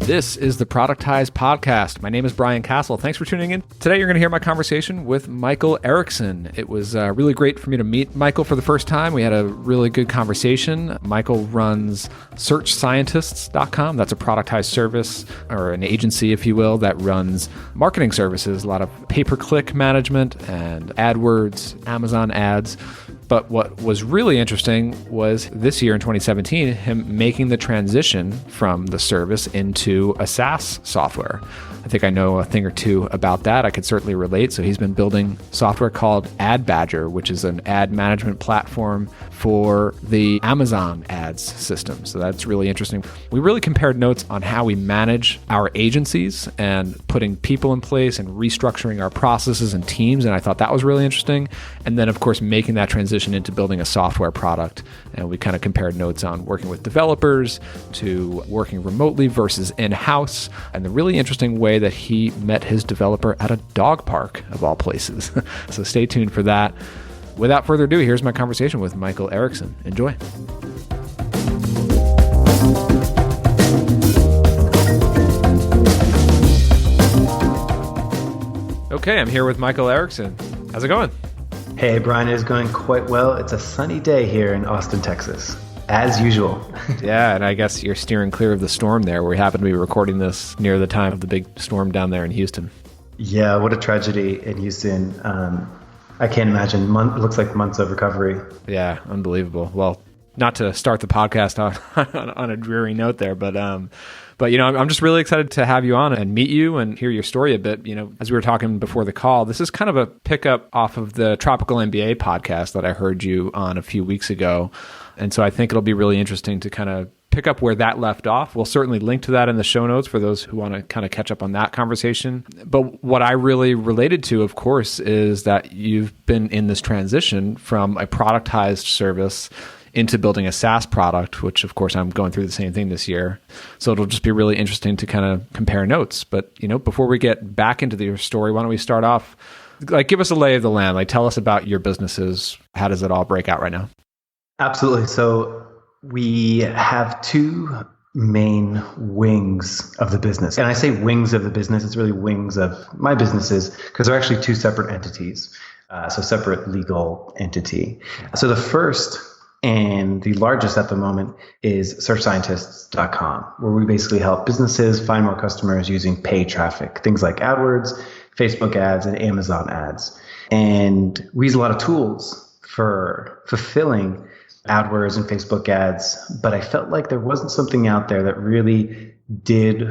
This is the Productized Podcast. My name is Brian Castle. Thanks for tuning in. Today, you're going to hear my conversation with Michael Erickson. It was really great for me to meet Michael for the first time. We had a really good conversation. Michael runs searchscientists.com. That's a productized service, or an agency, if you will, that runs marketing services, a lot of pay-per-click management and AdWords, Amazon ads. But what was really interesting was this year in 2017, him making the transition from the service into a SaaS software. I think I know a thing or two about that. I could certainly relate. So he's been building software called AdBadger, which is an ad management platform for the Amazon ads system. So that's really interesting. We really compared notes on how we manage our agencies and putting people in place and restructuring our processes and teams. And I thought that was really interesting. And then, of course, making that transition into building a software product. And we kind of compared notes on working with developers to working remotely versus in-house, and the really interesting way that he met his developer at a dog park, of all places. So stay tuned for that. Without further ado, here's my conversation with Michael Erickson. Enjoy. Okay, I'm here with Michael Erickson. How's it going? Hey, Brian, it is going quite well. It's a sunny day here in Austin, Texas, as usual. Yeah, and I guess you're steering clear of the storm there. We happen to be recording this near the time of the big storm down there in Houston. Yeah, what a tragedy in Houston. I can't imagine. It looks like months of recovery. Yeah, unbelievable. Well, not to start the podcast on a dreary note there, but you know, I'm just really excited to have you on and meet you and hear your story a bit. You know, as we were talking before the call, this is kind of a pickup off of the Tropical MBA podcast that I heard you on a few weeks ago. And so I think it'll be really interesting to kind of pick up where that left off. We'll certainly link to that in the show notes for those who want to kind of catch up on that conversation. But what I really related to, of course, is that you've been in this transition from a productized service into building a SaaS product, which of course I'm going through the same thing this year. So it'll just be really interesting to kind of compare notes. But, you know, before we get back into your story, why don't we start off, like, give us a lay of the land, like tell us about your businesses. How does it all break out right now? Absolutely. So we have two main wings of the business. And I say wings of the business, it's really wings of my businesses because they're actually two separate entities. So separate legal entity. So the first and the largest at the moment is searchscientists.com, where we basically help businesses find more customers using paid traffic, things like AdWords, Facebook ads, and Amazon ads. And we use a lot of tools for fulfilling AdWords and Facebook ads, but I felt like there wasn't something out there that really did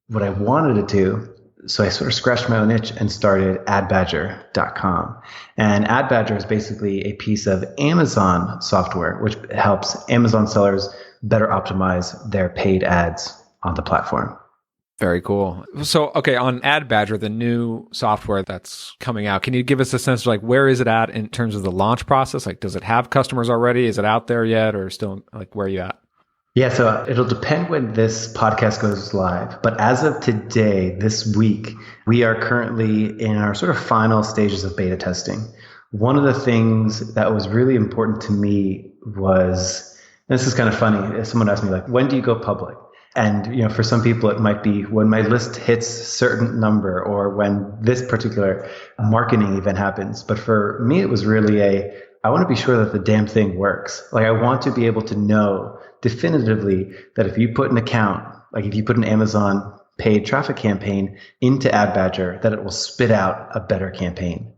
what I wanted it to. So I sort of scratched my own itch and started AdBadger.com. And AdBadger is basically a piece of Amazon software, which helps Amazon sellers better optimize their paid ads on the platform. Very cool. So, okay, on AdBadger, the new software that's coming out, can you give us a sense of like, where is it at in terms of the launch process? Like, does it have customers already? Is it out there yet, or still, like, where are you at? Yeah, so it'll depend when this podcast goes live. But as of today, this week, we are currently in our sort of final stages of beta testing. One of the things that was really important to me was, and this is kind of funny, someone asked me, like, when do you go public? And, you know, for some people, it might be when my list hits a certain number or when this particular marketing event happens. But for me, it was really I want to be sure that the damn thing works. Like, I want to be able to know definitively that if you put an account, like if you put an Amazon paid traffic campaign into AdBadger, that it will spit out a better campaign.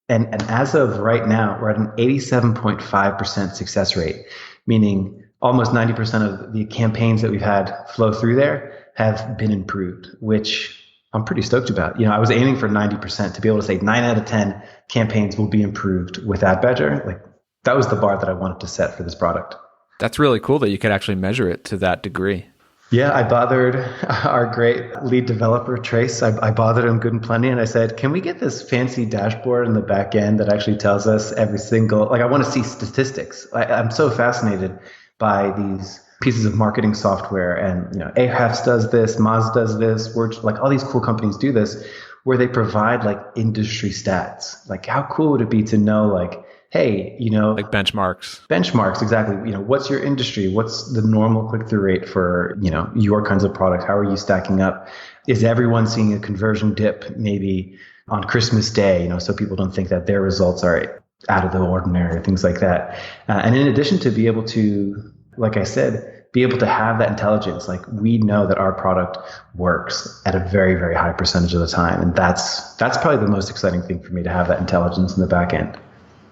And as of right now, we're at an 87.5% success rate, meaning almost 90% of the campaigns that we've had flow through there have been improved, which I'm pretty stoked about. You know, I was aiming for 90% to be able to say 9 out of 10 campaigns will be improved with AdBadger. Like, that was the bar that I wanted to set for this product. That's really cool that you could actually measure it to that degree. Yeah, I bothered our great lead developer, Trace. I bothered him good and plenty. And I said, can we get this fancy dashboard in the back end that actually tells us every single, like, I want to see statistics. I'm so fascinated by these pieces of marketing software. And, you know, Ahrefs does this, Moz does this, Word, like all these cool companies do this, where they provide like industry stats. Like, how cool would it be to know, like, hey, Like benchmarks. benchmarks, exactly. What's your industry? What's the normal click-through rate for, your kinds of products? How are you stacking up? Is everyone seeing a conversion dip maybe on Christmas Day, so people don't think that their results are out of the ordinary or things like that. And in addition to be able to, like I said, be able to have that intelligence, like we know that our product works at a very, very high percentage of the time. And that's probably the most exciting thing for me, to have that intelligence in the back end.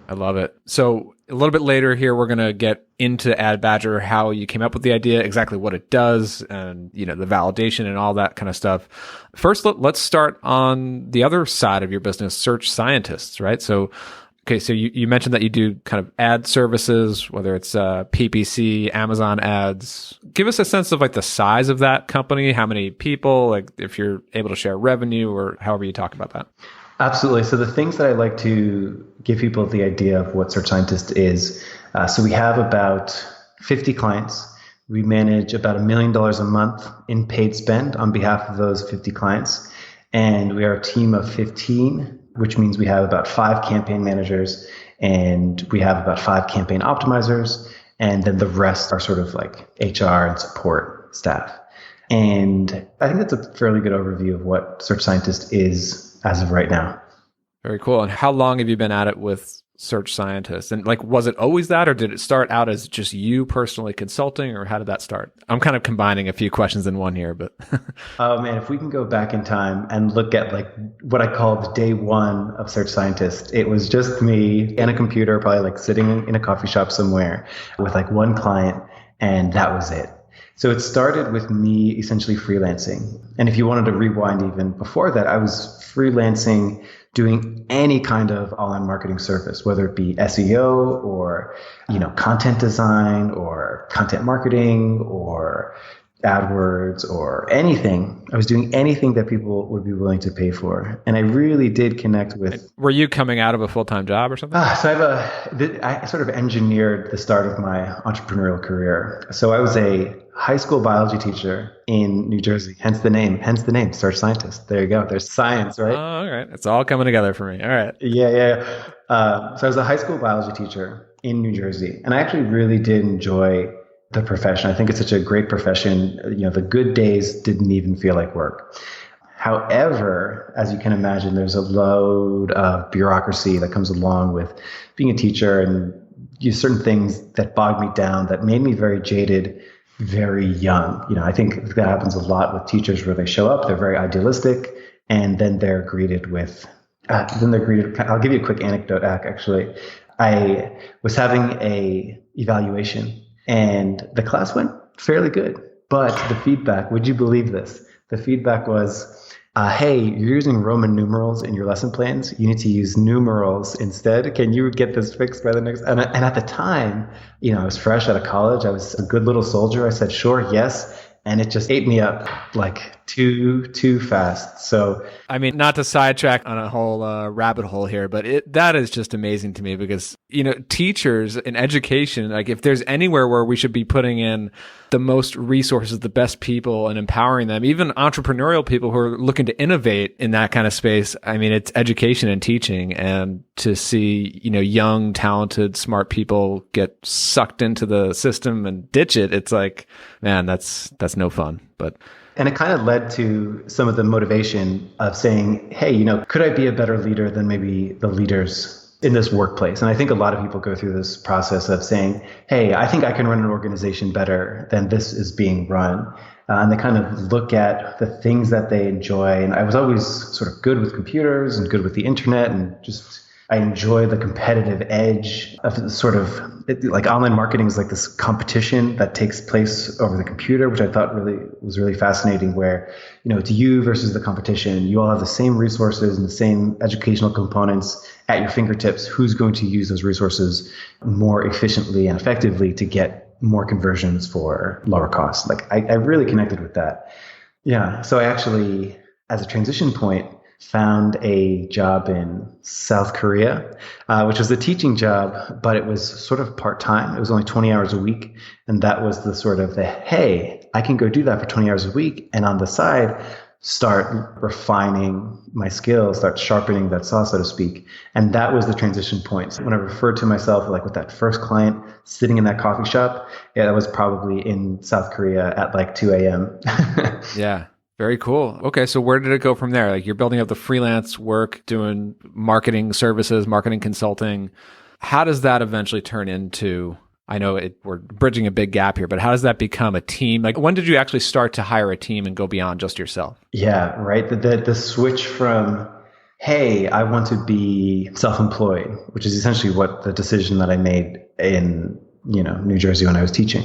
I love it. So a little bit later here, we're going to get into AdBadger, how you came up with the idea, exactly what it does, and the validation and all that kind of stuff. First, let's start on the other side of your business, search scientists, right? So, okay, so you mentioned that you do kind of ad services, whether it's PPC, Amazon ads. Give us a sense of like the size of that company, how many people, like if you're able to share revenue or however you talk about that. Absolutely. So the things that I like to give people the idea of what Search Scientist is, so we have about 50 clients. We manage about $1 million a month in paid spend on behalf of those 50 clients. And we are a team of 15, which means we have about 5 campaign managers and we have about 5 campaign optimizers. And then the rest are sort of like HR and support staff. And I think that's a fairly good overview of what Search Scientist is as of right now. Very cool. And how long have you been at it with Search Scientist? And like, was it always that, or did it start out as just you personally consulting, or how did that start? I'm kind of combining a few questions in one here, but. Oh man, if we can go back in time and look at like what I call the day one of Search Scientist, it was just me and a computer, probably like sitting in a coffee shop somewhere with like one client, and that was it. So it started with me essentially freelancing. And if you wanted to rewind even before that, I was freelancing, doing any kind of online marketing service, whether it be SEO or, content design or content marketing or AdWords or anything. I was doing anything that people would be willing to pay for. And I really did connect with... Were you coming out of a full-time job or something? So I sort of engineered the start of my entrepreneurial career. So I was a high school biology teacher in New Jersey, hence the name, Search Scientist. There you go. There's science, right? Oh, all right. It's all coming together for me. All right. Yeah. So I was a high school biology teacher in New Jersey, and I actually really did enjoy the profession. I think it's such a great profession. The good days didn't even feel like work. However, as you can imagine, there's a load of bureaucracy that comes along with being a teacher, and certain things that bogged me down, that made me very jaded, very young. I think that happens a lot with teachers, where they show up, they're very idealistic, and then they're greeted with, I'll give you a quick anecdote, actually. I was having a evaluation, and the class went fairly good. But the feedback, would you believe this? The feedback was, hey, you're using Roman numerals in your lesson plans. You need to use numerals instead. Can you get this fixed by the next? And at the time, I was fresh out of college. I was a good little soldier. I said, sure, yes. And it just ate me up like too fast. So, I mean, not to sidetrack on a whole rabbit hole here, but that is just amazing to me, because, teachers in education, like if there's anywhere where we should be putting in the most resources, the best people, and empowering them, even entrepreneurial people who are looking to innovate in that kind of space. I mean, it's education and teaching, and to see, young, talented, smart people get sucked into the system and ditch it. It's like, man, that's no fun, And it kind of led to some of the motivation of saying, hey, could I be a better leader than maybe the leaders in this workplace? And I think a lot of people go through this process of saying, hey, I think I can run an organization better than this is being run. And they kind of look at the things that they enjoy. And I was always sort of good with computers and good with the internet, and just I enjoy the competitive edge of sort of like online marketing is like this competition that takes place over the computer, which I thought was really fascinating, where, it's you versus the competition. You all have the same resources and the same educational components at your fingertips. Who's going to use those resources more efficiently and effectively to get more conversions for lower costs? Like I really connected with that. Yeah. So I actually, as a transition point, found a job in South Korea, which was a teaching job, but it was sort of part-time. It was only 20 hours a week. And that was the sort of hey, I can go do that for 20 hours a week. And on the side, start refining my skills, start sharpening that saw, so to speak. And that was the transition point. So when I referred to myself like with that first client sitting in that coffee shop, yeah, that was probably in South Korea at like 2 a.m. Yeah. Very cool. Okay. So where did it go from there? Like you're building up the freelance work, doing marketing services, marketing consulting. How does that eventually turn into, I know we're bridging a big gap here, but how does that become a team? Like when did you actually start to hire a team and go beyond just yourself? Yeah, right. The switch from, hey, I want to be self-employed, which is essentially what the decision that I made in, New Jersey when I was teaching,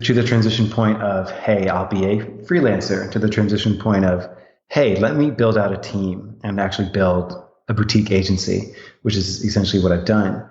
to the transition point of, hey, I'll be a freelancer, to the transition point of, hey, let me build out a team and actually build a boutique agency, which is essentially what I've done.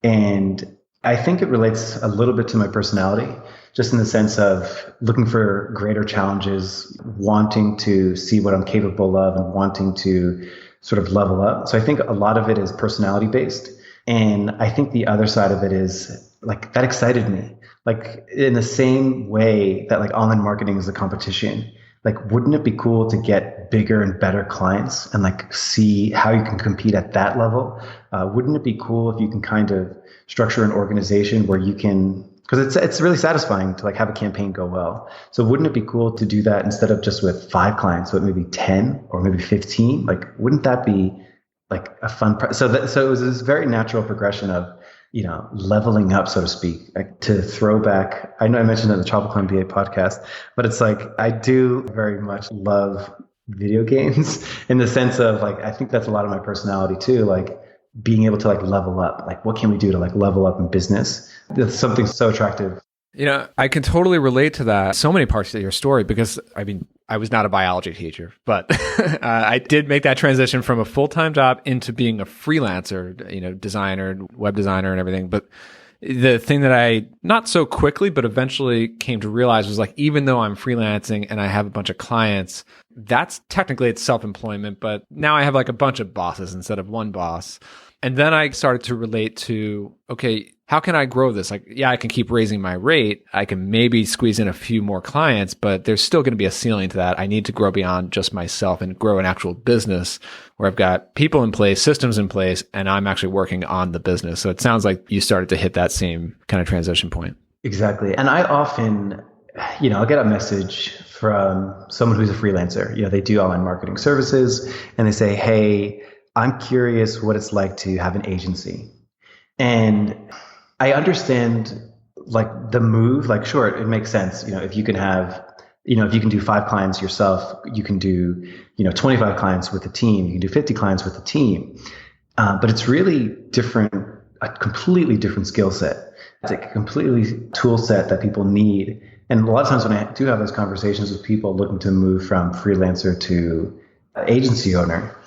And I think it relates a little bit to my personality, just in the sense of looking for greater challenges, wanting to see what I'm capable of and wanting to sort of level up. So I think a lot of it is personality based. And I think the other side of it is like that excited me. Like in the same way that like online marketing is a competition, like wouldn't it be cool to get bigger and better clients and like see how you can compete at that level? Wouldn't it be cool if you can kind of structure an organization where you can, because it's really satisfying to like have a campaign go well. So wouldn't it be cool to do that instead of just with 5 clients, but maybe 10 or maybe 15? Like wouldn't that be like a fun so it was this very natural progression of leveling up, so to speak. Like to throw back, I know I mentioned it in the Tropical MBA podcast, but it's like I do very much love video games in the sense of like I think that's a lot of my personality too, like being able to like level up. Like what can we do to like level up in business? That's something so attractive. I can totally relate to that. So many parts of your story because, I mean, I was not a biology teacher, but I did make that transition from a full-time job into being a freelancer, designer, web designer and everything. But the thing that I, not so quickly, but eventually came to realize was like, even though I'm freelancing and I have a bunch of clients, that's technically it's self-employment, but now I have like a bunch of bosses instead of one boss. And then I started to relate to, okay, how can I grow this? Like, yeah, I can keep raising my rate. I can maybe squeeze in a few more clients, but there's still going to be a ceiling to that. I need to grow beyond just myself and grow an actual business where I've got people in place, systems in place, and I'm actually working on the business. So it sounds like you started to hit that same kind of transition point. Exactly. And I often, I'll get a message from someone who's a freelancer. They do online marketing services and they say, hey, I'm curious what it's like to have an agency. And I understand like the move, like, sure, it makes sense. If you can have, if you can do 5 clients yourself, you can do, 25 clients with a team, you can do 50 clients with a team. But it's really different, a completely different skill set. It's a completely tool set that people need. And a lot of times when I do have those conversations with people looking to move from freelancer to agency owner,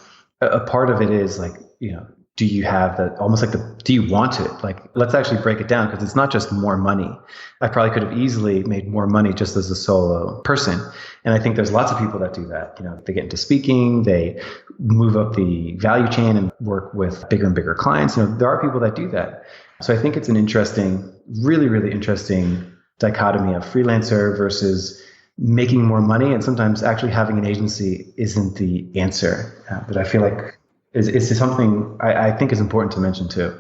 a part of it is like, do you have that almost like do you want it? Like, let's actually break it down because it's not just more money. I probably could have easily made more money just as a solo person. And I think there's lots of people that do that. They get into speaking, they move up the value chain and work with bigger and bigger clients. There are people that do that. So I think it's an interesting, really, really interesting dichotomy of freelancer versus making more money. And sometimes actually having an agency isn't the answer. But I feel like it's something I think is important to mention too.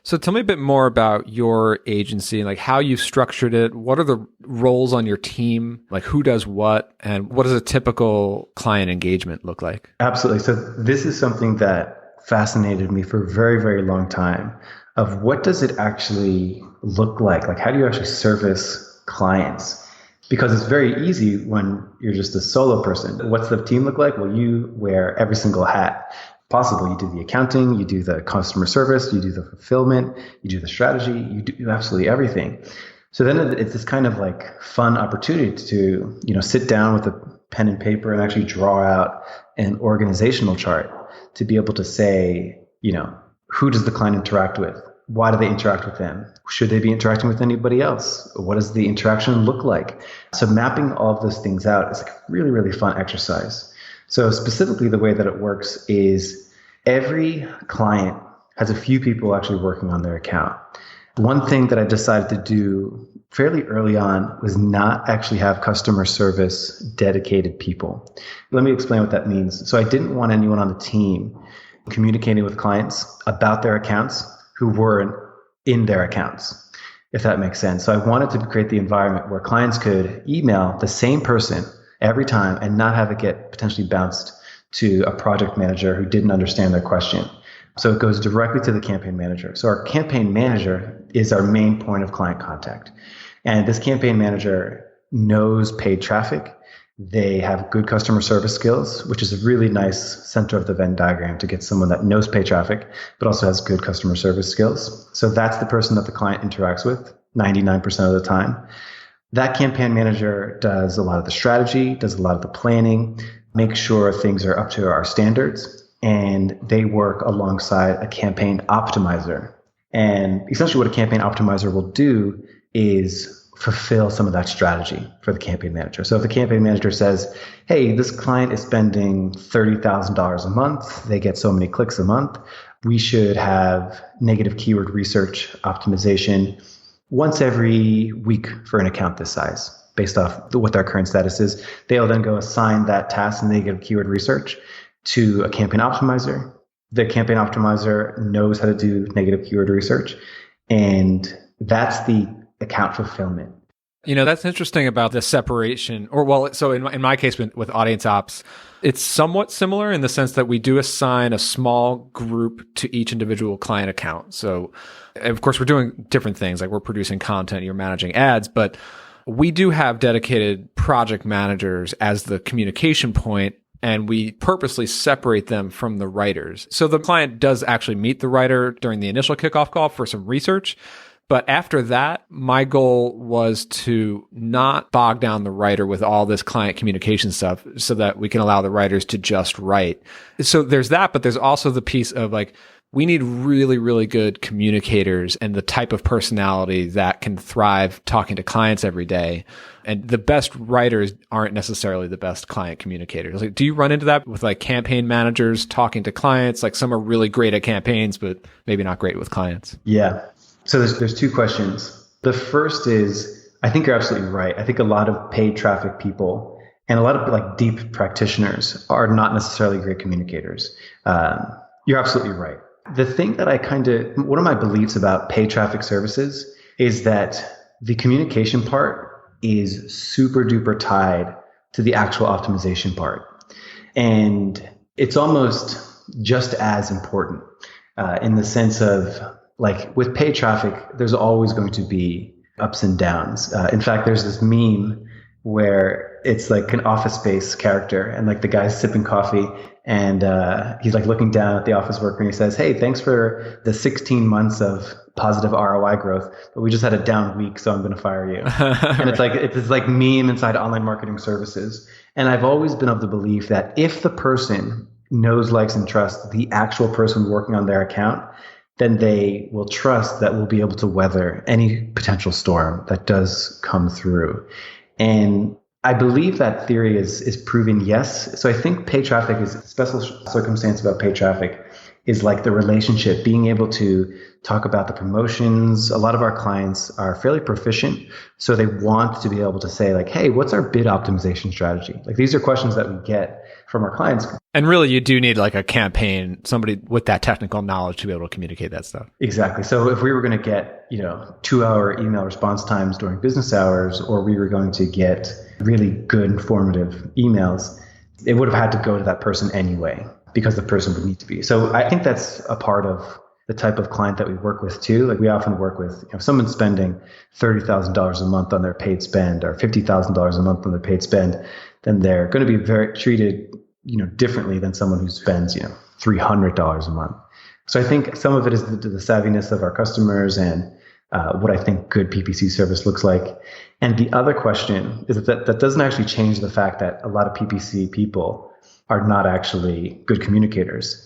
So tell me a bit more about your agency, like how you've structured it. What are the roles on your team? Like who does what? And what does a typical client engagement look like? Absolutely. So this is something that fascinated me for a very, very long time of what does it actually look like? Like how do you actually service clients? Because it's very easy when you're just a solo person. What's the team look like? Well, you wear every single hat possible. You do the accounting, you do the customer service, you do the fulfillment, you do the strategy, you do absolutely everything. So then it's this kind of like fun opportunity to, sit down with a pen and paper and actually draw out an organizational chart to be able to say, who does the client interact with? Why do they interact with them? Should they be interacting with anybody else? What does the interaction look like? So mapping all of those things out is like a really, really fun exercise. So specifically the way that it works is every client has a few people actually working on their account. One thing that I decided to do fairly early on was not actually have customer service dedicated people. Let me explain what that means. So I didn't want anyone on the team communicating with clients about their accounts who weren't in their accounts, if that makes sense. So I wanted to create the environment where clients could email the same person every time and not have it get potentially bounced to a project manager who didn't understand their question. So it goes directly to the campaign manager. So our campaign manager is our main point of client contact. And this campaign manager knows paid traffic. They have good customer service skills, which is a really nice center of the Venn diagram to get someone that knows paid traffic, but also has good customer service skills. So that's the person that the client interacts with 99% of the time. That campaign manager does a lot of the strategy, does a lot of the planning, makes sure things are up to our standards, and they work alongside a campaign optimizer. And essentially what a campaign optimizer will do is fulfill some of that strategy for the campaign manager. So if the campaign manager says, hey, this client is spending $30,000 a month, they get so many clicks a month, we should have negative keyword research optimization once every week for an account this size, based off what their current status is. They'll then go assign that task in negative keyword research to a campaign optimizer. The campaign optimizer knows how to do negative keyword research, and that's the account fulfillment. That's interesting about the separation, so in my case with audience ops, it's somewhat similar in the sense that we do assign a small group to each individual client account. So of course we're doing different things, like we're producing content, you're managing ads, but we do have dedicated project managers as the communication point, and we purposely separate them from the writers. So the client does actually meet the writer during the initial kickoff call for some research. But after that, my goal was to not bog down the writer with all this client communication stuff so that we can allow the writers to just write. So there's that, but there's also the piece of like, we need really, really good communicators and the type of personality that can thrive talking to clients every day. And the best writers aren't necessarily the best client communicators. Like, do you run into that with like campaign managers talking to clients? Like some are really great at campaigns, but maybe not great with clients. Yeah. So there's two questions. The first is, I think you're absolutely right. I think a lot of paid traffic people and a lot of like deep practitioners are not necessarily great communicators. You're absolutely right. The thing that one of my beliefs about paid traffic services is that the communication part is super duper tied to the actual optimization part. And it's almost just as important in the sense of, like with paid traffic, there's always going to be ups and downs. In fact, there's this meme where it's like an Office Space character and like the guy's sipping coffee and he's like looking down at the office worker and he says, hey, thanks for the 16 months of positive ROI growth, but we just had a down week, so I'm going to fire you. And it's like, it's this like meme inside online marketing services. And I've always been of the belief that if the person knows, likes, and trusts the actual person working on their account, then they will trust that we'll be able to weather any potential storm that does come through. And I believe that theory is proven yes. So I think paid traffic is a special circumstance about paid traffic is like the relationship, being able to talk about the promotions. A lot of our clients are fairly proficient, so they want to be able to say like, hey, what's our bid optimization strategy? Like these are questions that we get from our clients. And really, you do need like a campaign, somebody with that technical knowledge to be able to communicate that stuff. Exactly. So if we were going to get, 2-hour email response times during business hours, or we were going to get really good informative emails, it would have had to go to that person anyway, because the person would need to be. So I think that's a part of the type of client that we work with too. Like we often work with, if someone's spending $30,000 a month on their paid spend or $50,000 a month on their paid spend, then they're going to be very treated, differently than someone who spends, $300 a month. So I think some of it is the savviness of our customers and what I think good PPC service looks like. And the other question is that doesn't actually change the fact that a lot of PPC people are not actually good communicators.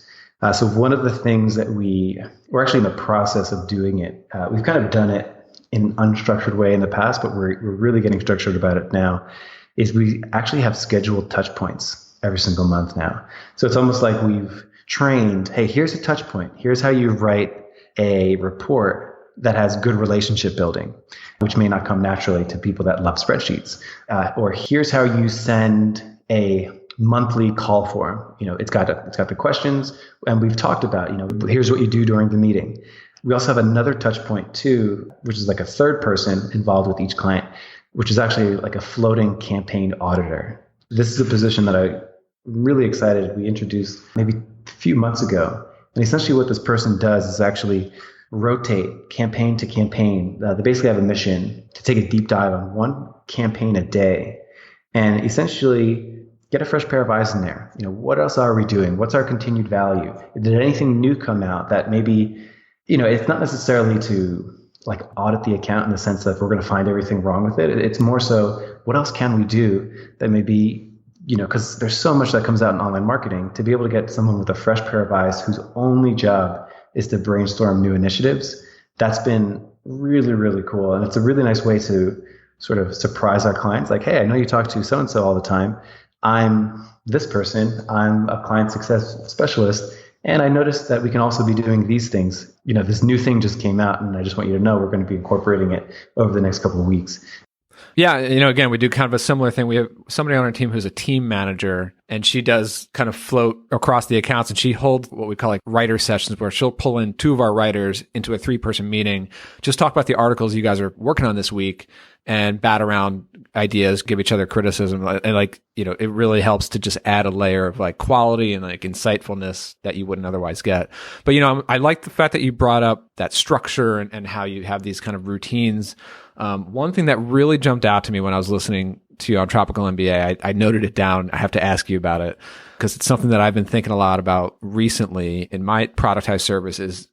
So one of the things that we're actually in the process of doing it. We've kind of done it in an unstructured way in the past, but we're really getting structured about it now, is we actually have scheduled touch points every single month now. So it's almost like we've trained, hey, here's a touch point. Here's how you write a report, that has good relationship building, which may not come naturally to people that love spreadsheets. Or here's how you send a monthly call form. It's got the questions, and we've talked about, here's what you do during the meeting. We also have another touch point too, which is like a third person involved with each client, which is actually like a floating campaign auditor. This is a position that I'm really excited we introduced maybe a few months ago. And essentially what this person does is actually rotate campaign to campaign. They basically have a mission to take a deep dive on one campaign a day and essentially get a fresh pair of eyes in there. What else are we doing? What's our continued value? Did anything new come out that maybe, it's not necessarily to like audit the account in the sense that we're going to find everything wrong with it. It's more so, what else can we do that maybe, because there's so much that comes out in online marketing, to be able to get someone with a fresh pair of eyes whose only job is to brainstorm new initiatives. That's been really, really cool. And it's a really nice way to sort of surprise our clients. Like, hey, I know you talk to so-and-so all the time. I'm this person. I'm a client success specialist. And I noticed that we can also be doing these things. This new thing just came out, and I just want you to know we're going to be incorporating it over the next couple of weeks. Yeah, again, we do kind of a similar thing. We have somebody on our team who's a team manager, and she does kind of float across the accounts, and she holds what we call like writer sessions, where she'll pull in two of our writers into a 3-person meeting, just talk about the articles you guys are working on this week, and bat around ideas, give each other criticism. And it really helps to just add a layer of like quality and like insightfulness that you wouldn't otherwise get. But, I like the fact that you brought up that structure and how you have these kind of routines. One thing that really jumped out to me when I was listening to you on Tropical MBA, I noted it down. I have to ask you about it because it's something that I've been thinking a lot about recently in my productized service is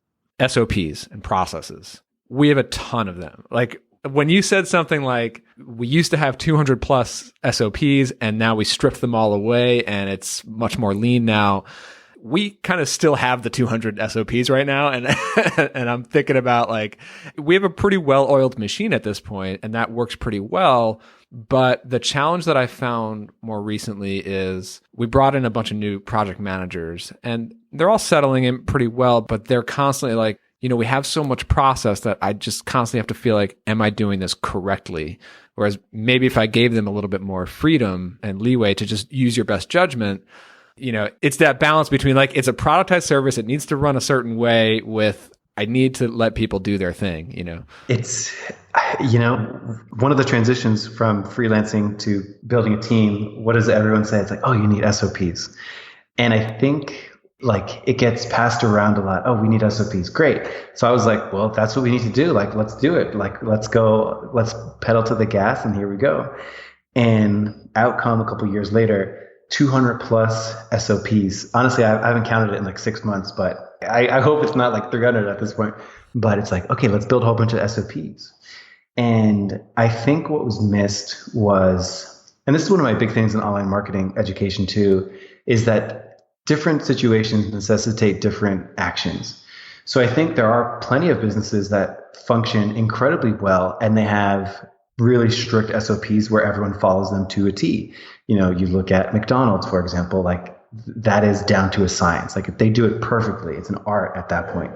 SOPs and processes. We have a ton of them. Like, when you said something like, we used to have 200 plus SOPs and now we stripped them all away and it's much more lean now. We kind of still have the 200 SOPs right now. And, and I'm thinking about like, we have a pretty well-oiled machine at this point and that works pretty well. But the challenge that I found more recently is we brought in a bunch of new project managers and they're all settling in pretty well, but they're constantly like, we have so much process that I just constantly have to feel like, am I doing this correctly? Whereas maybe if I gave them a little bit more freedom and leeway to just use your best judgment, it's that balance between like, it's a productized service. It needs to run a certain way with, I need to let people do their thing, It's, one of the transitions from freelancing to building a team, what does everyone say? It's like, oh, you need SOPs. And I think like it gets passed around a lot. Oh, we need SOPs. Great. So I was like, well, that's what we need to do. Like, let's do it. Like, let's go, let's pedal to the gas and here we go. And outcome a couple of years later, 200 plus SOPs. Honestly, I haven't counted it in like 6 months, but I hope it's not like 300 at this point. But it's like, okay, let's build a whole bunch of SOPs. And I think what was missed was, and this is one of my big things in online marketing education too, is that different situations necessitate different actions. So I think there are plenty of businesses that function incredibly well and they have really strict SOPs where everyone follows them to a T. You look at McDonald's, for example, like that is down to a science. Like if they do it perfectly, it's an art at that point.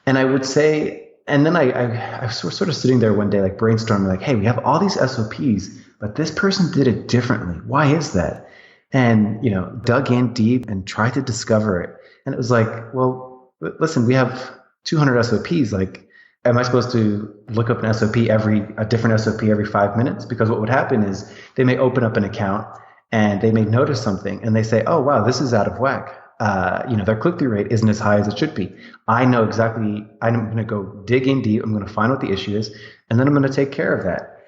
And I would say, and then I was sort of sitting there one day, like brainstorming, like, hey, we have all these SOPs, but this person did it differently. Why is that? And, dug in deep and tried to discover it. And it was like, well, listen, we have 200 SOPs. Like, am I supposed to look up a different SOP every 5 minutes? Because what would happen is they may open up an account and they may notice something and they say, oh, wow, this is out of whack. Their click-through rate isn't as high as it should be. I know exactly, I'm going to go dig in deep. I'm going to find what the issue is, and then I'm going to take care of that.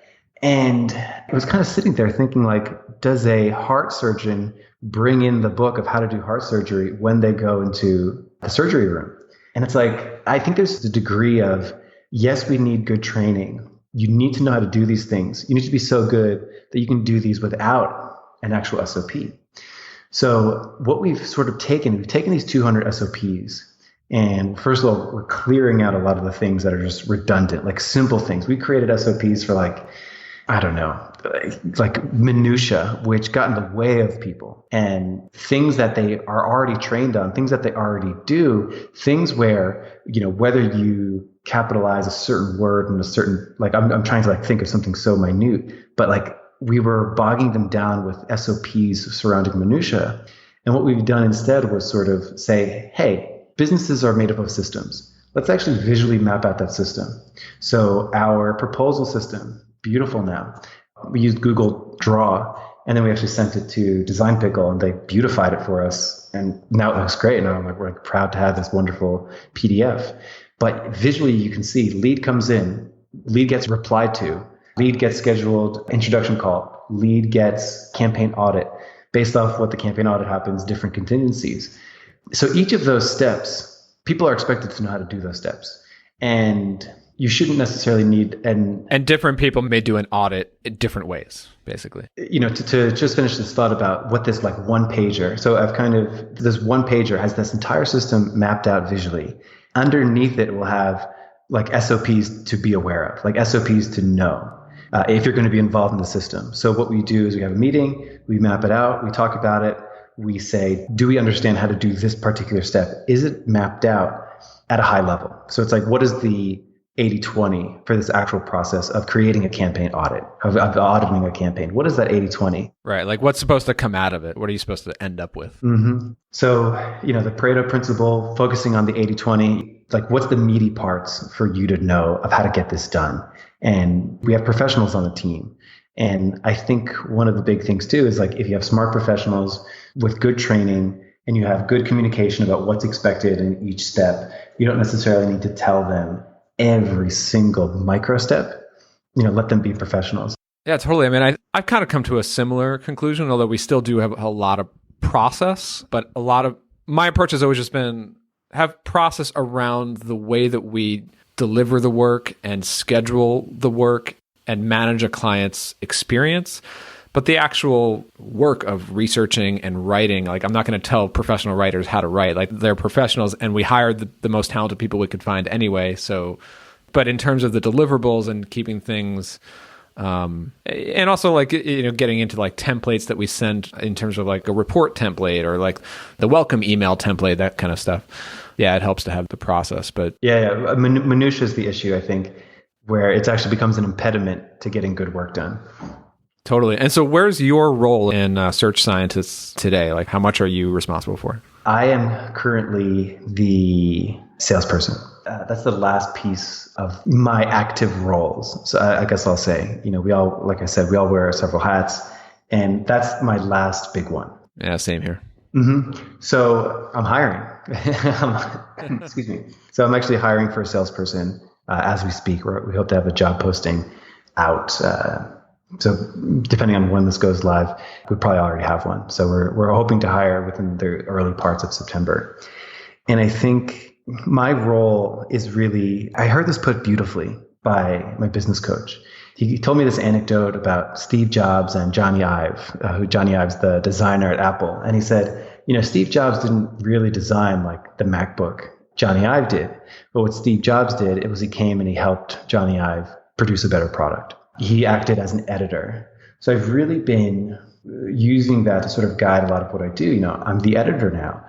And I was kind of sitting there thinking, like, does a heart surgeon bring in the book of how to do heart surgery when they go into the surgery room? And it's like, I think there's a degree of, yes, we need good training. You need to know how to do these things. You need to be so good that you can do these without an actual SOP. So what we've taken these 200 SOPs, and first of all, we're clearing out a lot of the things that are just redundant, like simple things. We created SOPs for I don't know, like minutia, which got in the way of people, and things that they are already trained on, things that they already do, things where, whether you capitalize a certain word in a certain, like I'm trying to like think of something so minute, but like we were bogging them down with SOPs surrounding minutia. And what we've done instead was sort of say, hey, businesses are made up of systems. Let's actually visually map out that system. So our proposal system, beautiful now. We used Google Draw, and then we actually sent it to Design Pickle, and they beautified it for us. And now it looks great. Now we're like proud to have this wonderful PDF. But visually, you can see lead comes in, lead gets replied to, lead gets scheduled, introduction call, lead gets campaign audit. Based off what the campaign audit happens, different contingencies. So each of those steps, people are expected to know how to do those steps. And you shouldn't necessarily need and different people may do an audit in different ways, basically. To just finish this thought about what this like one pager. So this one pager has this entire system mapped out visually. Underneath it will have like SOPs to be aware of, like SOPs to know. If you're going to be involved in the system. So what we do is we have a meeting, we map it out, we talk about it, we say, do we understand how to do this particular step? Is it mapped out at a high level? So it's like, what is the 80-20 for this actual process of creating a campaign audit, of auditing a campaign? What is that 80-20? Right. Like what's supposed to come out of it? What are you supposed to end up with? Mm-hmm. So, the Pareto principle, focusing on the 80-20, like what's the meaty parts for you to know of how to get this done? And we have professionals on the team. And I think one of the big things too is like if you have smart professionals with good training and you have good communication about what's expected in each step, you don't necessarily need to tell them every single micro step. Let them be professionals. Yeah, totally. I mean, I've kind of come to a similar conclusion, although we still do have a lot of process, but a lot of my approach has always just been have process around the way that we deliver the work and schedule the work and manage a client's experience. But the actual work of researching and writing, like I'm not going to tell professional writers how to write. Like they're professionals and we hired the most talented people we could find anyway. So, but in terms of the deliverables and keeping things, and also like, getting into like templates that we send in terms of like a report template or like the welcome email template, that kind of stuff. Yeah, it helps to have the process, but yeah. Minutia is the issue, I think, where it actually becomes an impediment to getting good work done. Totally. And so where's your role in Search Scientists today? Like how much are you responsible for? I am currently the salesperson. That's the last piece of my active roles. So I guess I'll say, we all, like I said, we all wear several hats, and that's my last big one. Yeah, same here. Mm-hmm. So I'm hiring. Excuse me. So I'm actually hiring for a salesperson as we speak. We hope to have a job posting out. So depending on when this goes live, we probably already have one. So we're hoping to hire within the early parts of September. And I think my role is really, I heard this put beautifully by my business coach. He told me this anecdote about Steve Jobs and Johnny Ive, Johnny Ive's the designer at Apple. And he said, Steve Jobs didn't really design like the MacBook. Johnny Ive did. But what Steve Jobs did, it was he came and he helped Johnny Ive produce a better product. He acted as an editor. So I've really been using that to sort of guide a lot of what I do. I'm the editor now.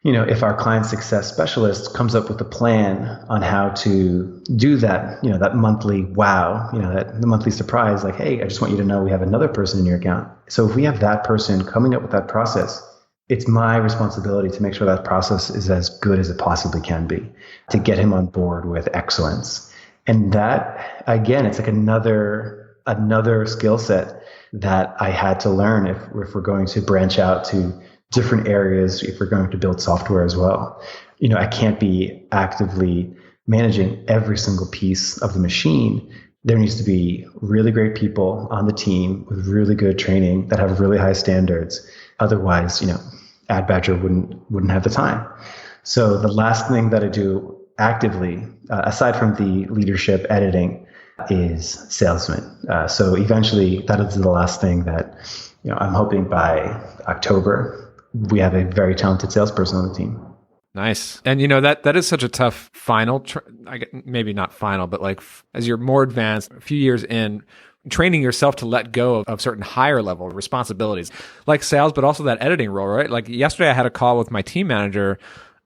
If our client success specialist comes up with a plan on how to do that, that monthly wow, that the monthly surprise, like, hey, I just want you to know we have another person in your account. So if we have that person coming up with that process, it's my responsibility to make sure that process is as good as it possibly can be, to get him on board with excellence. And that, again, it's like another skill set that I had to learn if we're going to branch out to different areas, if we're going to build software as well. I can't be actively managing every single piece of the machine. There needs to be really great people on the team with really good training that have really high standards. Otherwise, AdBadger wouldn't have the time. So the last thing that I do actively, aside from the leadership editing, is salesman. So eventually, that is the last thing that I'm hoping by October we have a very talented salesperson on the team. Nice. And that is such a tough final, maybe not final, but like as you're more advanced, a few years in, training yourself to let go of certain higher level responsibilities, like sales, but also that editing role, right? Like yesterday I had a call with my team manager.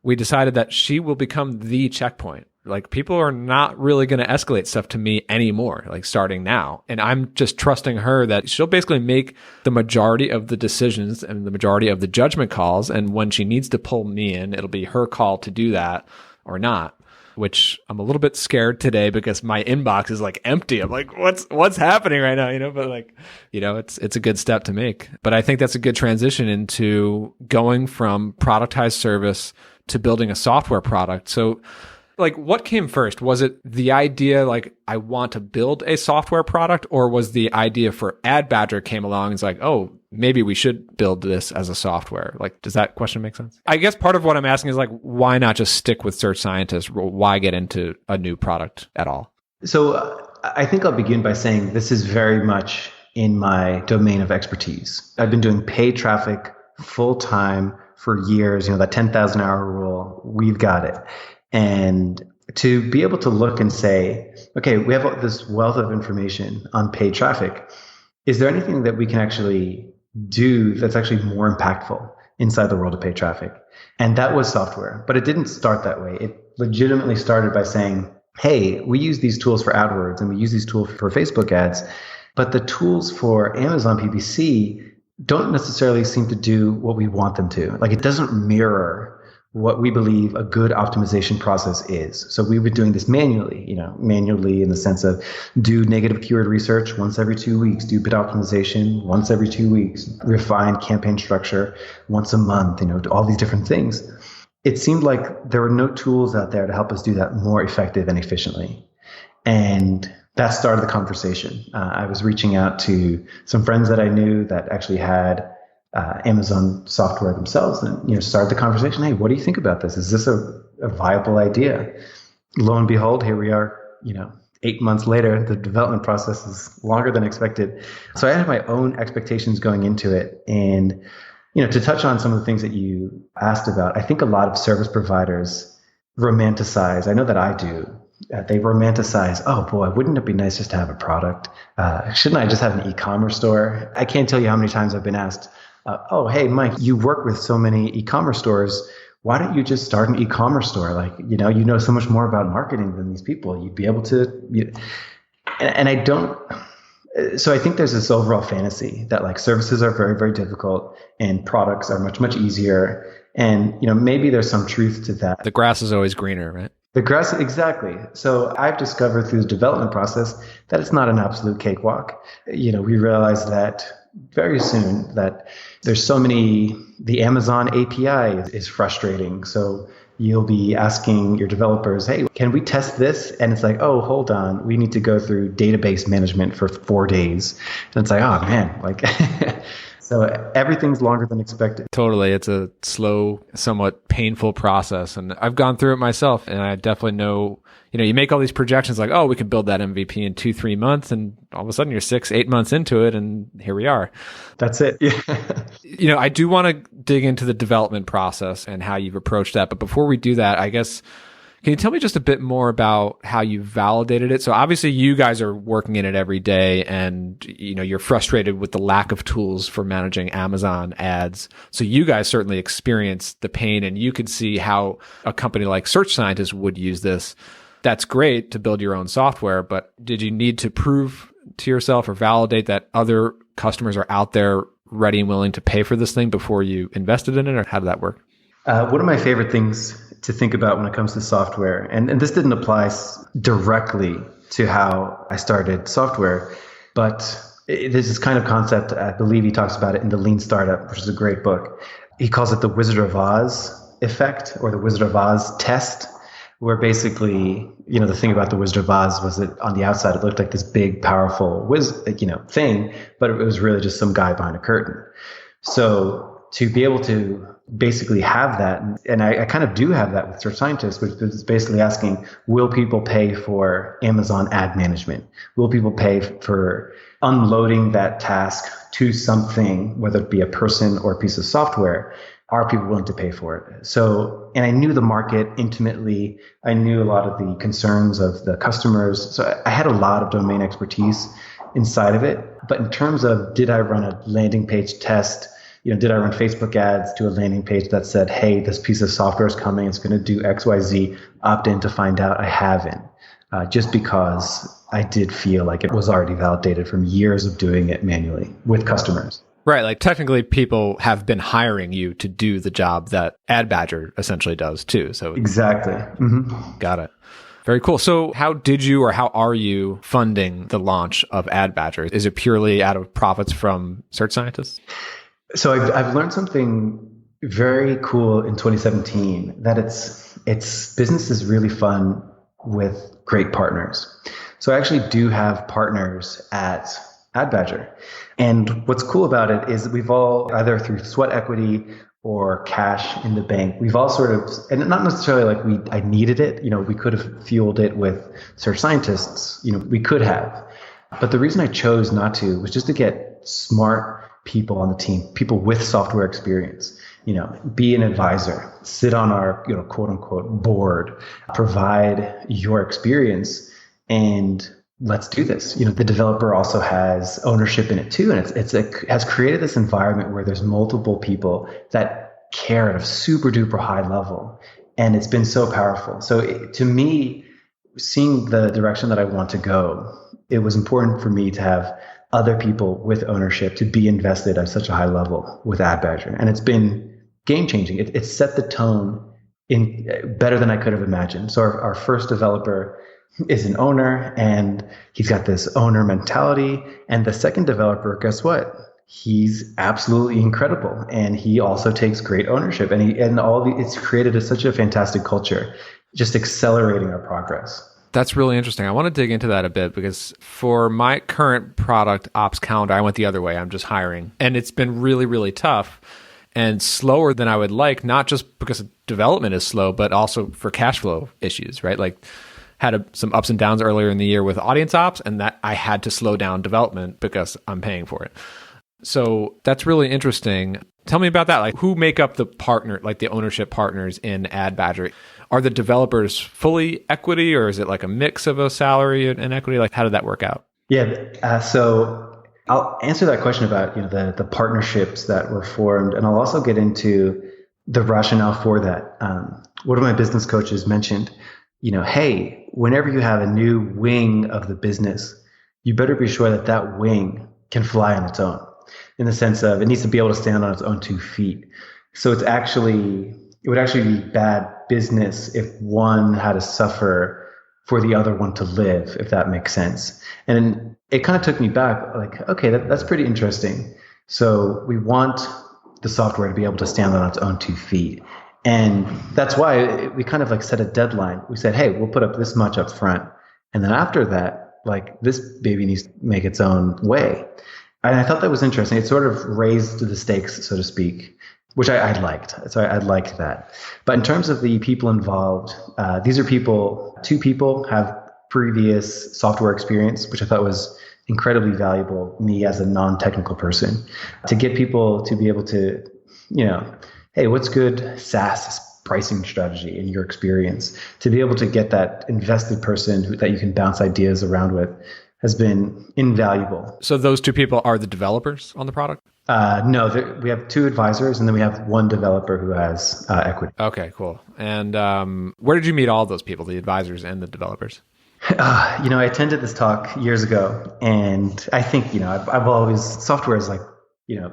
We decided that she will become the checkpoint. Like people are not really going to escalate stuff to me anymore, like starting now. And I'm just trusting her that she'll basically make the majority of the decisions and the majority of the judgment calls. And when she needs to pull me in, it'll be her call to do that or not, which I'm a little bit scared today because my inbox is like empty. I'm like, what's happening right now? But like, it's a good step to make. But I think that's a good transition into going from productized service to building a software product. So like what came first? Was it the idea like I want to build a software product, or was the idea for AdBadger came along and it's like, oh, maybe we should build this as a software? Like, does that question make sense? I guess part of what I'm asking is like, why not just stick with Search Scientist? Why get into a new product at all? So I think I'll begin by saying this is very much in my domain of expertise. I've been doing paid traffic full time for years, that 10,000 hour rule, we've got it. And to be able to look and say, okay, we have this wealth of information on paid traffic. Is there anything that we can actually do that's actually more impactful inside the world of paid traffic? And that was software, but it didn't start that way. It legitimately started by saying, hey, we use these tools for AdWords and we use these tools for Facebook ads, but the tools for Amazon PPC don't necessarily seem to do what we want them to. Like it doesn't mirror what we believe a good optimization process is. So we've been doing this manually, manually in the sense of do negative keyword research once every 2 weeks, do bid optimization once every 2 weeks, refine campaign structure once a month, all these different things. It seemed like there were no tools out there to help us do that more effective and efficiently. And that started the conversation. I was reaching out to some friends that I knew that actually had Amazon software themselves, and started the conversation. Hey, what do you think about this? Is this a viable idea? Lo and behold, here we are. 8 months later, the development process is longer than expected. So I had my own expectations going into it, and to touch on some of the things that you asked about, I think a lot of service providers romanticize. I know that I do. They romanticize, oh boy, wouldn't it be nice just to have a product? Shouldn't I just have an e-commerce store? I can't tell you how many times I've been asked, oh, hey, Mike, you work with so many e-commerce stores. Why don't you just start an e-commerce store? Like, you know so much more about marketing than these people. You'd be able to, and I don't. So I think there's this overall fantasy that like services are very, very difficult and products are much, much easier. And, maybe there's some truth to that. The grass is always greener, right? The grass, exactly. So I've discovered through the development process that it's not an absolute cakewalk. We realized that very soon that there's so many, the Amazon API is frustrating. So you'll be asking your developers, hey, can we test this? And it's like, oh, hold on. We need to go through database management for 4 days. And it's like, oh man, like, so everything's longer than expected. Totally. It's a slow, somewhat painful process. And I've gone through it myself, and I definitely know, you make all these projections like, oh, we can build that MVP in 2-3 months. And all of a sudden you're 6-8 months into it, and here we are. That's it. Yeah. I do want to dig into the development process and how you've approached that. But before we do that, I guess, can you tell me just a bit more about how you validated it? So obviously you guys are working in it every day, and you're frustrated with the lack of tools for managing Amazon ads. So you guys certainly experienced the pain, and you could see how a company like Search Scientist would use this. That's great to build your own software, but did you need to prove to yourself or validate that other customers are out there ready and willing to pay for this thing before you invested in it, or how did that work? One of my favorite things to think about when it comes to software, and this didn't apply directly to how I started software, but there's this kind of concept, I believe he talks about it in The Lean Startup, which is a great book. He calls it the Wizard of Oz effect, or the Wizard of Oz test, where basically, the thing about the Wizard of Oz was that on the outside, it looked like this big, powerful thing, but it was really just some guy behind a curtain. So to be able to basically have that, and I kind of do have that with Search Scientist, which is basically asking, will people pay for Amazon ad management? Will people pay for unloading that task to something, whether it be a person or a piece of software? Are people willing to pay for it? So, and I knew the market intimately. I knew a lot of the concerns of the customers. So I had a lot of domain expertise. inside of it. But in terms of did I run a landing page test, did I run Facebook ads to a landing page that said, hey, this piece of software is coming, it's going to do XYZ, opt in to find out? I haven't, just because I did feel like it was already validated from years of doing it manually with customers. Right. Like technically people have been hiring you to do the job that AdBadger essentially does too. So exactly. Mm-hmm. Got it. Very cool. So how did you or how are you funding the launch of AdBadger? Is it purely out of profits from search scientists? So I've learned something very cool in 2017, that it's business is really fun with great partners. So I actually do have partners at AdBadger. And what's cool about it is that we've all, either through sweat equity or cash in the bank, we've all sort of, and not necessarily like I needed it, we could have fueled it with search scientists, we could have. But the reason I chose not to was just to get smart people on the team, people with software experience, be an advisor, sit on our, quote unquote board, provide your experience, and let's do this. The developer also has ownership in it too. And it has created this environment where there's multiple people that care at a super duper high level. And it's been so powerful. So to me, seeing the direction that I want to go, it was important for me to have other people with ownership to be invested at such a high level with AdBadger. And it's been game changing. It set the tone in better than I could have imagined. So our first developer is an owner, and he's got this owner mentality. And the second developer, guess what? He's absolutely incredible, and he also takes great ownership. And it's created such a fantastic culture, just accelerating our progress. That's really interesting. I want to dig into that a bit, because for my current product ops calendar, I went the other way. I'm just hiring, and it's been really, really tough and slower than I would like, not just because development is slow, but also for cash flow issues, right? Like had some ups and downs earlier in the year with audience ops, and that I had to slow down development because I'm paying for it. So that's really interesting. Tell me about that. Like, who make up the partner, like the ownership partners in AdBadger? Are the developers fully equity, or is it like a mix of a salary and equity? Like, how did that work out? Yeah. So I'll answer that question about the partnerships that were formed, and I'll also get into the rationale for that. One of my business coaches mentioned, hey, whenever you have a new wing of the business, you better be sure that wing can fly on its own, in the sense of it needs to be able to stand on its own 2 feet. So it would actually be bad business if one had to suffer for the other one to live, if that makes sense. And it kind of took me back, like, okay, that's pretty interesting. So we want the software to be able to stand on its own 2 feet. And that's why we kind of like set a deadline. We said, hey, we'll put up this much up front. And then after that, like, this baby needs to make its own way. And I thought that was interesting. It sort of raised the stakes, so to speak, which I liked. So I liked that. But in terms of the people involved, these are two people have previous software experience, which I thought was incredibly valuable, me as a non-technical person, to get people to be able to, hey, what's good SaaS pricing strategy in your experience? To be able to get that invested person that you can bounce ideas around with has been invaluable. So those two people are the developers on the product? No, we have 2 advisors, and then we have 1 developer who has equity. Okay, cool. And where did you meet all those people, the advisors and the developers? I attended this talk years ago, and I think, I've always, software is like,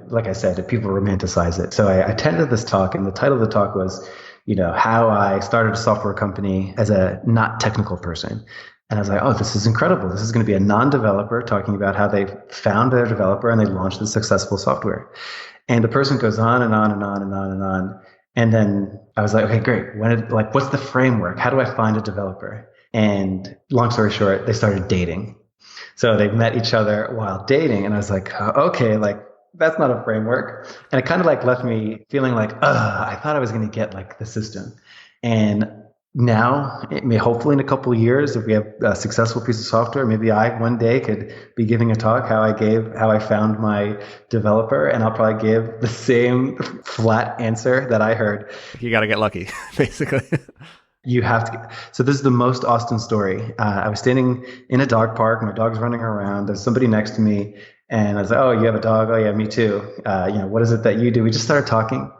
like I said, people romanticize it. So I attended this talk, and the title of the talk was, how I started a software company as a not technical person. And I was like, oh, this is incredible. This is going to be a non-developer talking about how they found their developer and they launched the successful software. And the person goes on and on and on and on and on. And then I was like, okay, great. What's the framework? How do I find a developer? And long story short, they started dating. So they met each other while dating. And I was like, okay, that's not a framework. And it kind of left me feeling like, I thought I was going to get the system. And now, hopefully in a couple of years, if we have a successful piece of software, maybe I one day could be giving a talk how I found my developer, and I'll probably give the same flat answer that I heard. You got to get lucky, basically. You have to. So this is the most Austin story. I was standing in a dog park. My dog's running around. There's somebody next to me. And I was like, oh, you have a dog? Oh, yeah, me too. What is it that you do? We just started talking.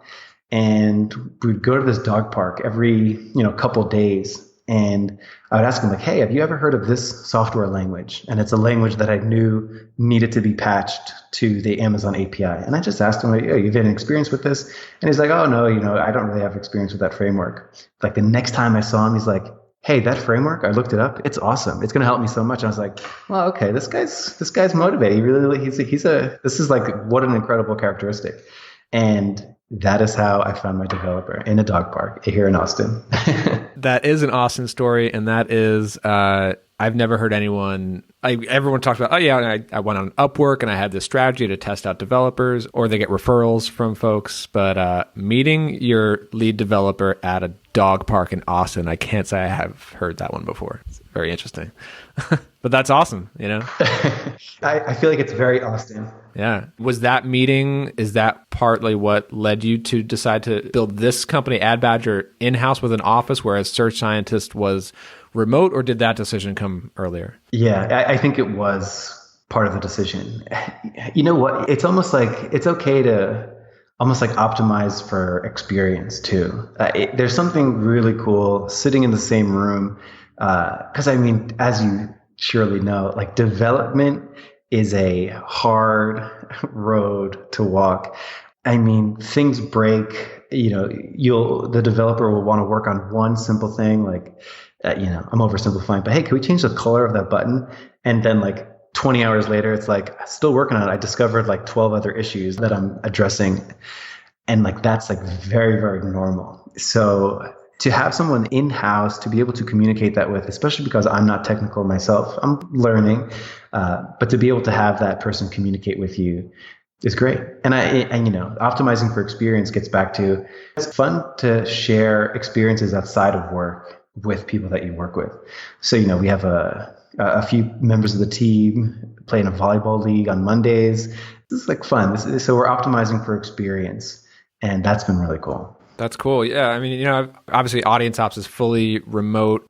And we'd go to this dog park every, couple days. And I would ask him like, hey, have you ever heard of this software language? And it's a language that I knew needed to be patched to the Amazon API. And I just asked him, like, oh, you've had an experience with this? And he's like, oh, no, I don't really have experience with that framework. Like the next time I saw him, he's like, hey, that framework, I looked it up. It's awesome. It's going to help me so much. And I was like, well, okay, this guy's motivated. This is like, what an incredible characteristic. And that is how I found my developer in a dog park here in Austin. That is an Austin story. And that is, I've never heard anyone, everyone talks about, oh yeah, I went on Upwork and I had this strategy to test out developers, or they get referrals from folks. But meeting your lead developer at a dog park in Austin, I can't say I have heard that one before. It's very interesting. But that's awesome, I feel like it's very Austin. Yeah. Was that meeting, is that partly what led you to decide to build this company, AdBadger, in-house with an office, whereas Search Scientist was remote, or did that decision come earlier? Yeah, I think it was part of the decision. You know what? It's almost like it's okay to almost like optimize for experience too. There's something really cool sitting in the same room. Because as you surely know, like development is a hard road to walk. Things break. The developer will want to work on one simple thing, like, I'm oversimplifying, but hey, can we change the color of that button? And then like 20 hours later, it's like, still working on it. I discovered like 12 other issues that I'm addressing. And like, that's like very, very normal. So to have someone in-house to be able to communicate that with, especially because I'm not technical myself, I'm learning, but to be able to have that person communicate with you is great. And optimizing for experience gets back to, it's fun to share experiences outside of work with people that you work with. So, we have a few members of the team playing a volleyball league on Mondays. This is like fun. So we're optimizing for experience, and that's been really cool. That's cool. Yeah. Obviously Audience Ops is fully remote,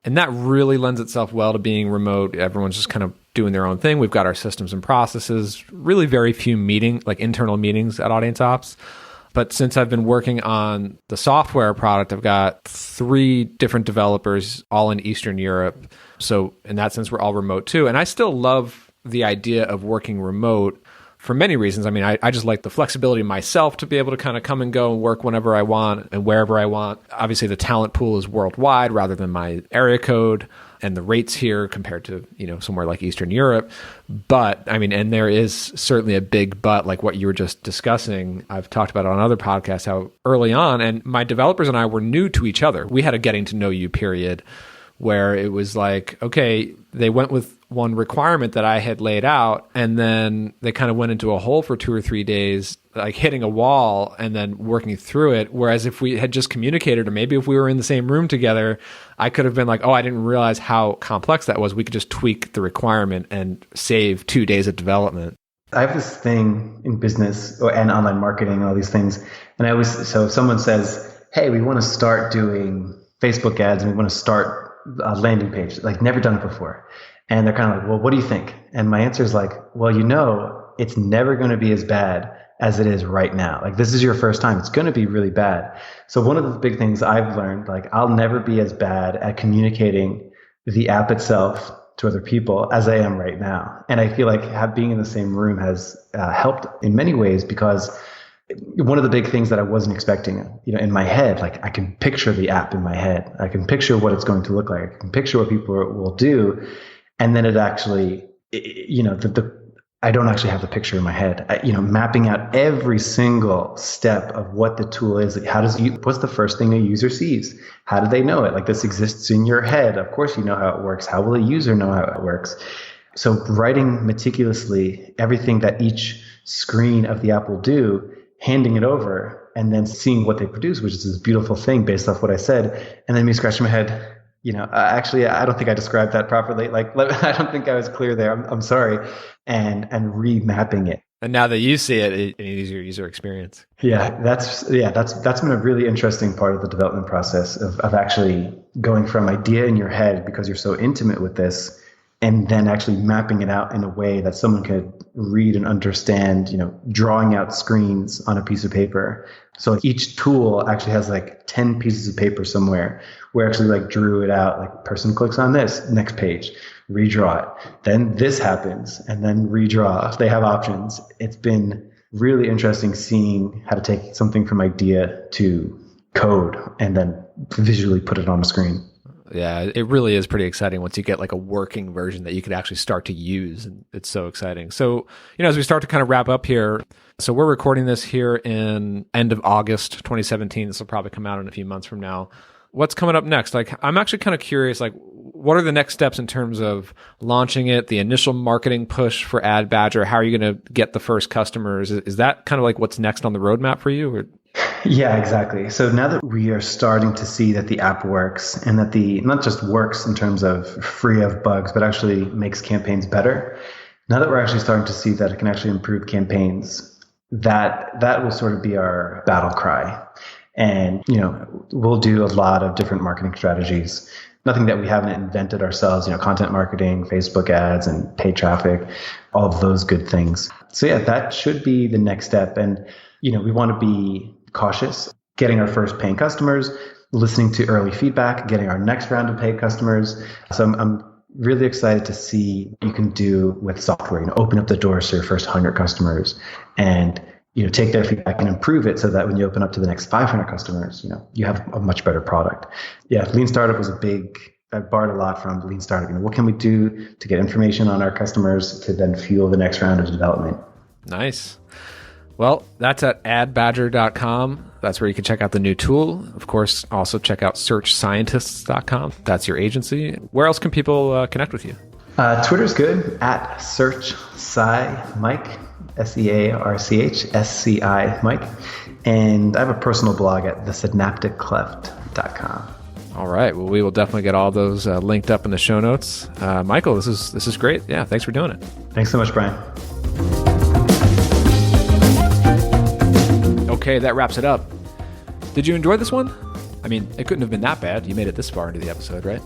and that really lends itself well to being remote. Everyone's just kind of doing their own thing. We've got our systems and processes, really very few internal meetings at Audience Ops. But since I've been working on the software product, I've got 3 different developers all in Eastern Europe. So in that sense, we're all remote too. And I still love the idea of working remote for many reasons. I just like the flexibility myself to be able to kind of come and go and work whenever I want and wherever I want. Obviously, the talent pool is worldwide rather than my area code, and the rates here compared to, somewhere like Eastern Europe. But and there is certainly a big but, like what you were just discussing. I've talked about it on other podcasts, how early on, and my developers and I were new to each other. We had a getting to know you period where it was like, okay, they went with one requirement that I had laid out, and then they kind of went into a hole for 2 or 3 days, like hitting a wall and then working through it. Whereas if we had just communicated, or maybe if we were in the same room together, I could have been like, oh, I didn't realize how complex that was. We could just tweak the requirement and save 2 days of development. I have this thing in business and online marketing and all these things. And so if someone says, hey, we want to start doing Facebook ads and we want to start a landing page, like never done it before. And they're kind of like, well, what do you think? And my answer is like, well, it's never going to be as bad as it is right now. Like, this is your first time. It's going to be really bad. So one of the big things I've learned, like, I'll never be as bad at communicating the app itself to other people as I am right now. And I feel like being in the same room has helped in many ways, because one of the big things that I wasn't expecting, in my head, like I can picture the app in my head. I can picture what it's going to look like. I can picture what people will do. And then it actually, I don't actually have the picture in my head. Mapping out every single step of what the tool is. Like, what's the first thing a user sees? How do they know it? Like, this exists in your head. Of course, you know how it works. How will a user know how it works? So writing meticulously everything that each screen of the app will do, handing it over, and then seeing what they produce, which is this beautiful thing based off what I said. And then me scratching my head, actually, I don't think I described that properly. Like, I don't think I was clear there. I'm sorry. And remapping it. And now that you see it, it is your user experience. That's been a really interesting part of the development process of actually going from idea in your head because you're so intimate with this, and then actually mapping it out in a way that someone could read and understand, drawing out screens on a piece of paper. So each tool actually has like 10 pieces of paper somewhere where actually like drew it out, like person clicks on this, next page, redraw it. Then this happens and then redraw. They have options. It's been really interesting seeing how to take something from idea to code and then visually put it on a screen. Yeah, it really is pretty exciting once you get like a working version that you could actually start to use. And it's so exciting. So, as we start to kind of wrap up here, so we're recording this here in end of August 2017. This will probably come out in a few months from now. What's coming up next? Like, I'm actually kind of curious, like, what are the next steps in terms of launching it, the initial marketing push for AdBadger? How are you going to get the first customers? Is that kind of like what's next on the roadmap for you? Or? Yeah, exactly. So now that we are starting to see that the app works and that not just works in terms of free of bugs, but actually makes campaigns better, now that we're actually starting to see that it can actually improve campaigns, that will sort of be our battle cry. And, we'll do a lot of different marketing strategies, nothing that we haven't invented ourselves, content marketing, Facebook ads and paid traffic, all of those good things. So yeah, that should be the next step. And, we want to be cautious, getting our first paying customers, listening to early feedback, getting our next round of paid customers. So I'm really excited to see what you can do with software, open up the doors to your first 100 customers and, take their feedback and improve it so that when you open up to the next 500 customers, you have a much better product. Yeah, Lean Startup was I borrowed a lot from Lean Startup. What can we do to get information on our customers to then fuel the next round of development? Nice. Well, that's at adbadger.com. That's where you can check out the new tool. Of course, also check out searchscientists.com. That's your agency. Where else can people connect with you? Twitter's good, at searchsci.mike, SEARCHSCI Mike. And I have a personal blog at thesynapticcleft.com. All right. Well, we will definitely get all those linked up in the show notes. Michael, this is great. Yeah, thanks for doing it. Thanks so much, Brian. Okay, that wraps it up. Did you enjoy this one? I mean, it couldn't have been that bad. You made it this far into the episode, right?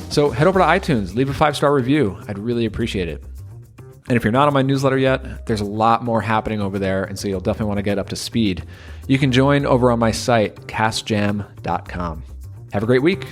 So head over to iTunes, leave a 5-star review. I'd really appreciate it. And if you're not on my newsletter yet, there's a lot more happening over there, and so you'll definitely want to get up to speed. You can join over on my site, castjam.com. Have a great week.